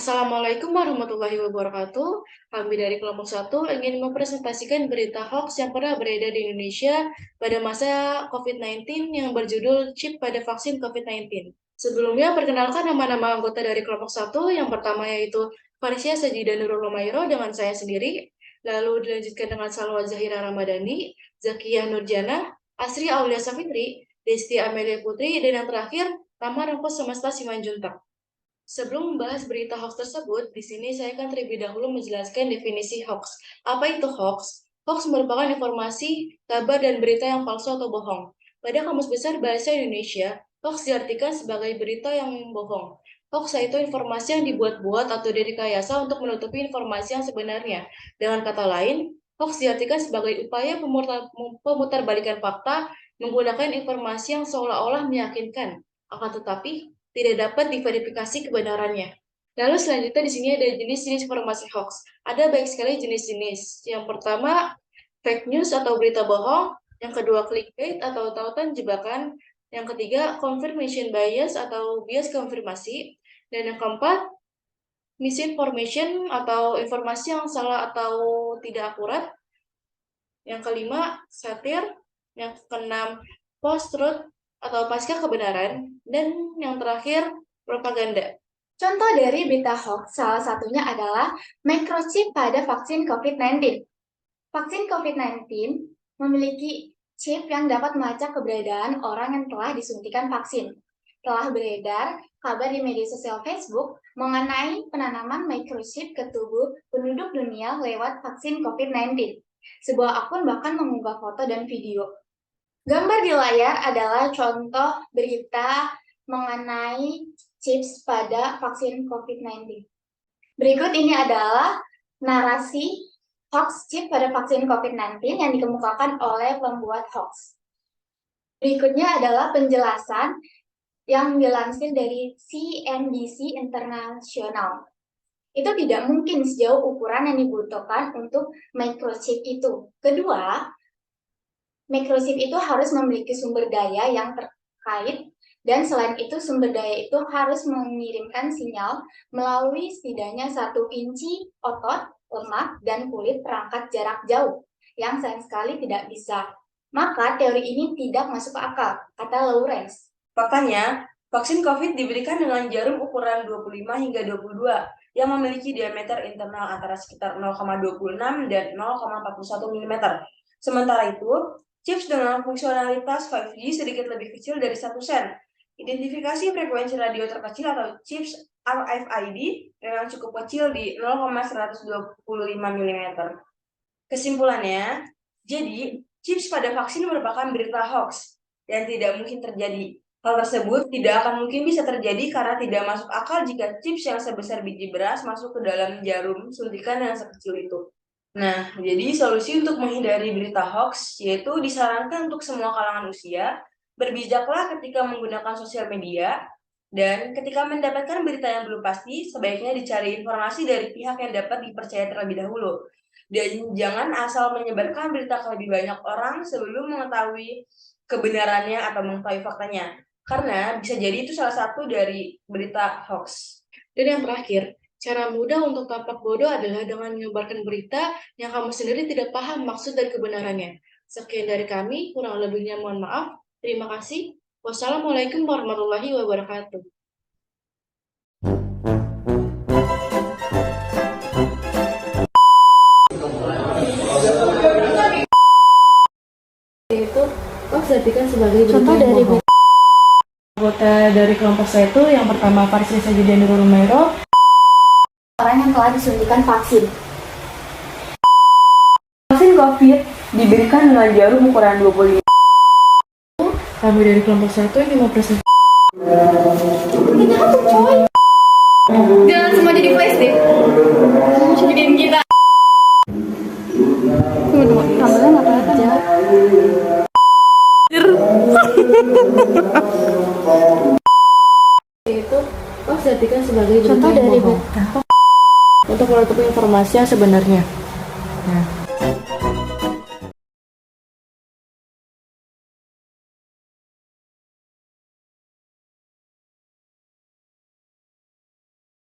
Assalamualaikum warahmatullahi wabarakatuh. Kami dari kelompok 1 ingin mempresentasikan berita hoax yang pernah beredar di Indonesia pada masa COVID-19 yang berjudul Chip pada vaksin COVID-19. Sebelumnya, perkenalkan nama-nama anggota dari kelompok 1. Yang pertama yaitu Farisya Sajida Nurul Romairo dengan saya sendiri. Lalu dilanjutkan dengan Salwa Zahira Ramadhani, Zakiyah Nurjana, Asri Aulia Safitri, Desti Amelia Putri, dan yang terakhir, Tama Rangkos Semesta Simanjuntak. Sebelum membahas berita hoax tersebut, di sini saya akan terlebih dahulu menjelaskan definisi hoax. Apa itu hoax? Hoax merupakan informasi, kabar, dan berita yang palsu atau bohong. Pada Kamus Besar Bahasa Indonesia, hoax diartikan sebagai berita yang bohong. Hoax yaitu informasi yang dibuat-buat atau direkayasa untuk menutupi informasi yang sebenarnya. Dengan kata lain, hoax diartikan sebagai upaya pemutarbalikan fakta menggunakan informasi yang seolah-olah meyakinkan, akan tetapi tidak dapat diverifikasi kebenarannya. Lalu selanjutnya di sini ada jenis-jenis informasi hoax. Ada banyak sekali jenis-jenis. Yang pertama, fake news atau berita bohong. Yang kedua, clickbait atau tautan jebakan. Yang ketiga, confirmation bias atau bias konfirmasi. Dan yang keempat, misinformation atau informasi yang salah atau tidak akurat. Yang kelima, satir. Yang keenam, post-truth atau pasca kebenaran, dan yang terakhir propaganda. Contoh dari berita hoax salah satunya adalah microchip pada vaksin COVID-19. Vaksin COVID-19 memiliki chip yang dapat melacak keberadaan orang yang telah disuntikan vaksin. Telah beredar kabar di media sosial Facebook mengenai penanaman microchip ke tubuh penduduk dunia lewat vaksin COVID-19. Sebuah akun bahkan mengunggah foto dan video. Gambar di layar adalah contoh berita mengenai chips pada vaksin COVID-19. Berikut ini adalah narasi hoax chip pada vaksin COVID-19 yang dikemukakan oleh pembuat hoax. Berikutnya adalah penjelasan yang dilansir dari CNBC International. Itu tidak mungkin sejauh ukuran yang dibutuhkan untuk microchip itu. Kedua, microchip itu harus memiliki sumber daya yang terkait, dan selain itu sumber daya itu harus mengirimkan sinyal melalui setidaknya 1 inci otot, lemak, dan kulit perangkat jarak jauh, yang sayang sekali tidak bisa. Maka teori ini tidak masuk akal, kata Lawrence. Faktanya, vaksin COVID diberikan dengan jarum ukuran 25 hingga 22 yang memiliki diameter internal antara sekitar 0,26 dan 0,41 mm. Sementara itu, chips dengan fungsionalitas 5G sedikit lebih kecil dari 1 sen. Identifikasi frekuensi radio terkecil atau chips RFID memang cukup kecil di 0,125 mm. Kesimpulannya, jadi chips pada vaksin merupakan berita hoax dan tidak mungkin terjadi. Hal tersebut tidak akan mungkin bisa terjadi karena tidak masuk akal jika chips yang sebesar biji beras masuk ke dalam jarum suntikan yang sekecil itu. Nah, jadi solusi untuk menghindari berita hoax yaitu disarankan untuk semua kalangan usia, berbijaklah ketika menggunakan sosial media, dan ketika mendapatkan berita yang belum pasti, sebaiknya dicari informasi dari pihak yang dapat dipercaya terlebih dahulu. Dan jangan asal menyebarkan berita ke lebih banyak orang sebelum mengetahui kebenarannya atau mengetahui faktanya. Karena bisa jadi itu salah satu dari berita hoax. Dan yang terakhir, cara mudah untuk tampak bodoh adalah dengan menyebarkan berita yang kamu sendiri tidak paham maksud dan kebenarannya. Sekian dari kami, kurang lebihnya mohon maaf. Terima kasih. Wassalamualaikum warahmatullahi wabarakatuh. Itu hoax diartikan sebagai berita yang bohong. Anggota dari kelompok saya itu yang pertama Farisya Sajida Nurul Romairo, Orang yang telah disuntikan vaksin. Vaksin COVID diberikan dengan jarum ukuran 25. Kami dari kelompok 1 ingin mempresentasikan. Kita apa coy? Jangan semua jadi flash deh. Jadiin kita. Tunggu, kameranya nggak kelihatan. Itu hoax diartikan sebagai berita Contoh yang dari bohong berita untuk menutupi informasi yang sebenarnya. Nah,